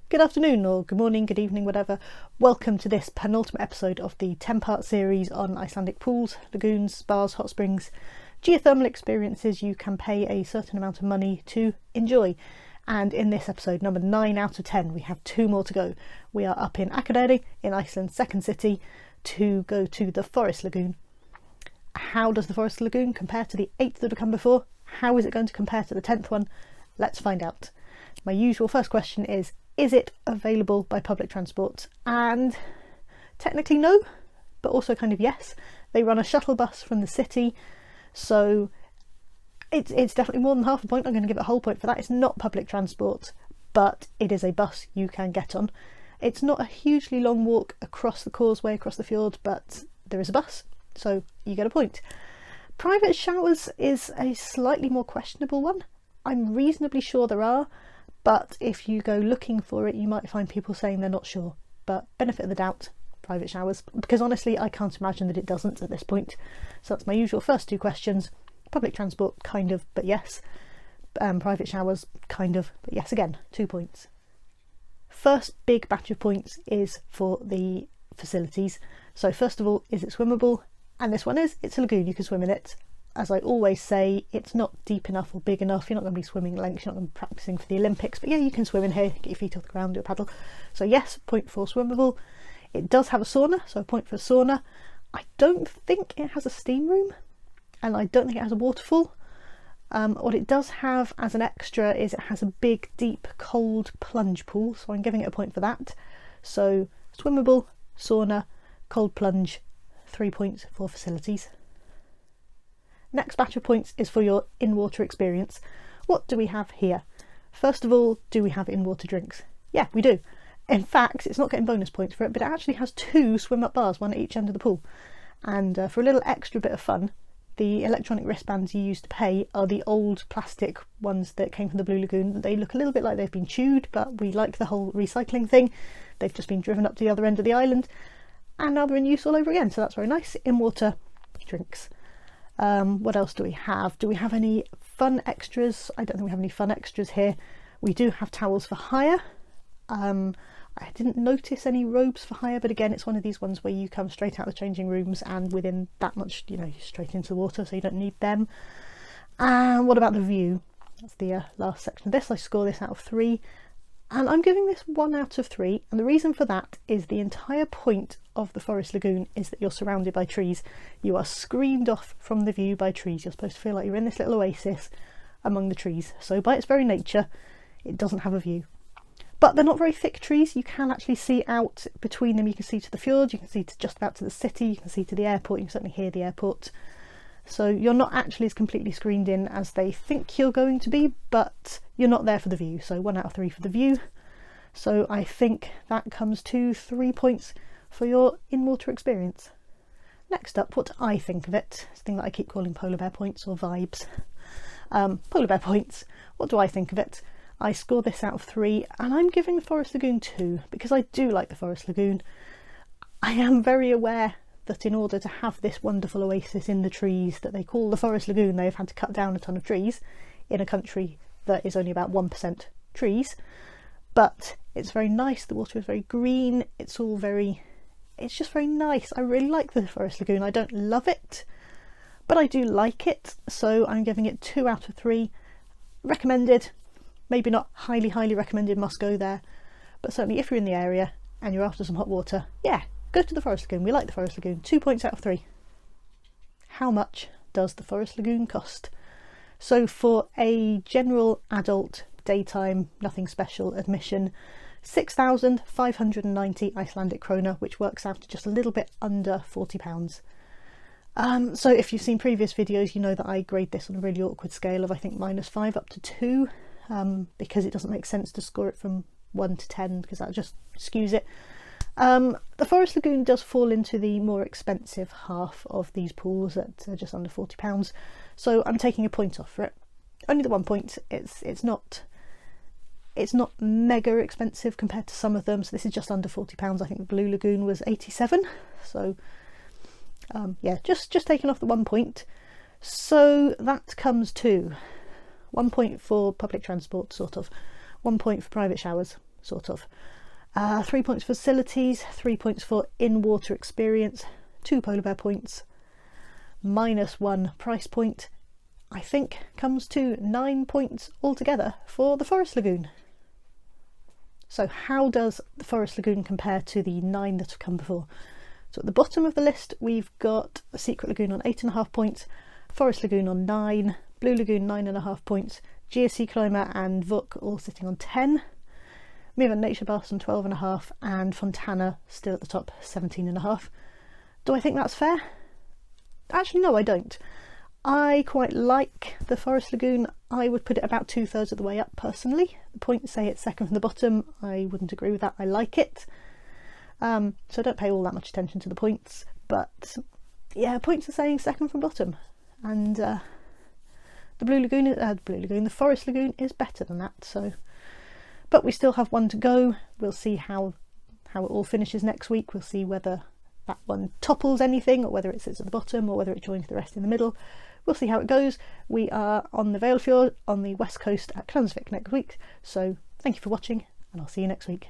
Good afternoon, or good morning, good evening, whatever. Welcome to this penultimate episode of the 10-part series on Icelandic pools, lagoons, spas, hot springs, geothermal experiences you can pay a certain amount of money to enjoy. And in this episode, number 9 out of 10, we have 2 more to go. We are up in Akureyri, in Iceland's second city, to go to the Forest Lagoon. How does the Forest Lagoon compare to the 8 that have come before? How is it going to compare to the 10th one? Let's find out. My usual first question is it available by public transport? And technically no, but also kind of yes. They run a shuttle bus from the city, so it's definitely more than half a point. I'm going to give it a whole point for that. It's not public transport, but it is a bus you can get on. It's not a hugely long walk across the causeway, across the fjord, but there is a bus, so you get a point. Private showers is a slightly more questionable one. I'm reasonably sure there are, but if you go looking for it, you might find people saying they're not sure. But benefit of the doubt, private showers, because honestly, I can't imagine that it doesn't at this point. So that's my usual first 2 questions. Public transport, kind of, but yes. Private showers, kind of, but yes again, 2 points. First big batch of points is for the facilities. So first of all, is it swimmable? And this one is, it's a lagoon, you can swim in it. As I always say, it's not deep enough or big enough. You're not going to be swimming lengths, you're not going to be practicing for the Olympics, but yeah, you can swim in here, get your feet off the ground, do a paddle. So yes, point for swimmable. It does have a sauna, so a point for a sauna. I don't think it has a steam room, and I don't think it has a waterfall. What it does have as an extra is it has a big, deep, cold plunge pool, so I'm giving it a point for that. So swimmable, sauna, cold plunge, 3 points for facilities. Next batch of points is for your in-water experience. What do we have here? First of all, do we have in-water drinks? Yeah, we do. In fact, it's not getting bonus points for it, but it actually has 2 swim-up bars, one at each end of the pool. And for a little extra bit of fun, the electronic wristbands you use to pay are the old plastic ones that came from the Blue Lagoon. They look a little bit like they've been chewed, but we like the whole recycling thing. They've just been driven up to the other end of the island, and now they're in use all over again, so that's very nice. In-water drinks. What else do we have? Do we have any fun extras? I don't think we have any fun extras here. We do have towels for hire. I didn't notice any robes for hire, but again, it's one of these ones where you come straight out of the changing rooms and within that much, you know, you're straight into the water, so you don't need them. And what about the view? That's the last section of this. I score this out of 3. And I'm giving this 1 out of 3, and the reason for that is the entire point of the Forest Lagoon is that you're surrounded by trees. You are screened off from the view by trees. You're supposed to feel like you're in this little oasis among the trees. So by its very nature, it doesn't have a view. But they're not very thick trees. You can actually see out between them. You can see to the fjord, you can see to just about to the city, you can see to the airport, you can certainly hear the airport. So you're not actually as completely screened in as they think you're going to be, but you're not there for the view. So 1 out of 3 for the view. So I think that comes to 3 points for your in-water experience. Next up, what I think of it. It's a thing that I keep calling polar bear points or vibes. Polar bear points. What do I think of it? I score this out of 3, and I'm giving the Forest Lagoon 2 because I do like the Forest Lagoon. I am very aware that in order to have this wonderful oasis in the trees that they call the Forest Lagoon, they have had to cut down a ton of trees in a country that is only about 1% trees. But it's very nice, the water is very green, it's just very nice. I really like the Forest Lagoon. I don't love it, but I do like it, so I'm giving it 2 out of 3. Recommended, maybe not highly recommended, must go there, but certainly if you're in the area and you're after some hot water, yeah, go to the Forest Lagoon. We like the Forest Lagoon. 2 points out of 3. How much does the Forest Lagoon cost? So for a general adult daytime, nothing special admission, 6,590 Icelandic krona, which works out to just a little bit under £40. So if you've seen previous videos, you know that I grade this on a really awkward scale of I think -5 up to 2, because it doesn't make sense to score it from 1 to 10 because that just skews it. The Forest Lagoon does fall into the more expensive half of these pools at just under £40, so I'm taking a point off for it. Only the 1 point. It's not mega expensive compared to some of them, so this is just under £40. I think the Blue Lagoon was 87, so yeah, just taking off the 1 point. So that comes to 1 point for public transport, sort of, 1 point for private showers, sort of. 3 points for facilities, 3 points for in-water experience, 2 polar bear points, -1 price point. I think comes to 9 points altogether for the Forest Lagoon. So how does the Forest Lagoon compare to the 9 that have come before? So at the bottom of the list we've got the Secret Lagoon on 8.5 points, Forest Lagoon on 9, Blue Lagoon 9.5 points, Geosea Climber and Vuk all sitting on 10, Miv and Nature Baths on 12.5, and Fontana still at the top, 17.5. Do I think that's fair? Actually no, I don't. I quite like the Forest Lagoon. I would put it about 2/3 of the way up personally. The points say it's second from the bottom. I wouldn't agree with that. I like it. So I don't pay all that much attention to the points, but yeah, points are saying second from bottom, and the the Forest Lagoon is better than that. So, but we still have one to go. We'll see how it all finishes next week. We'll see whether that one topples anything, or whether it sits at the bottom, or whether it joins the rest in the middle. We'll see how it goes. We are on the Vale Fjord on the west coast at Klansvik next week. So thank you for watching, and I'll see you next week.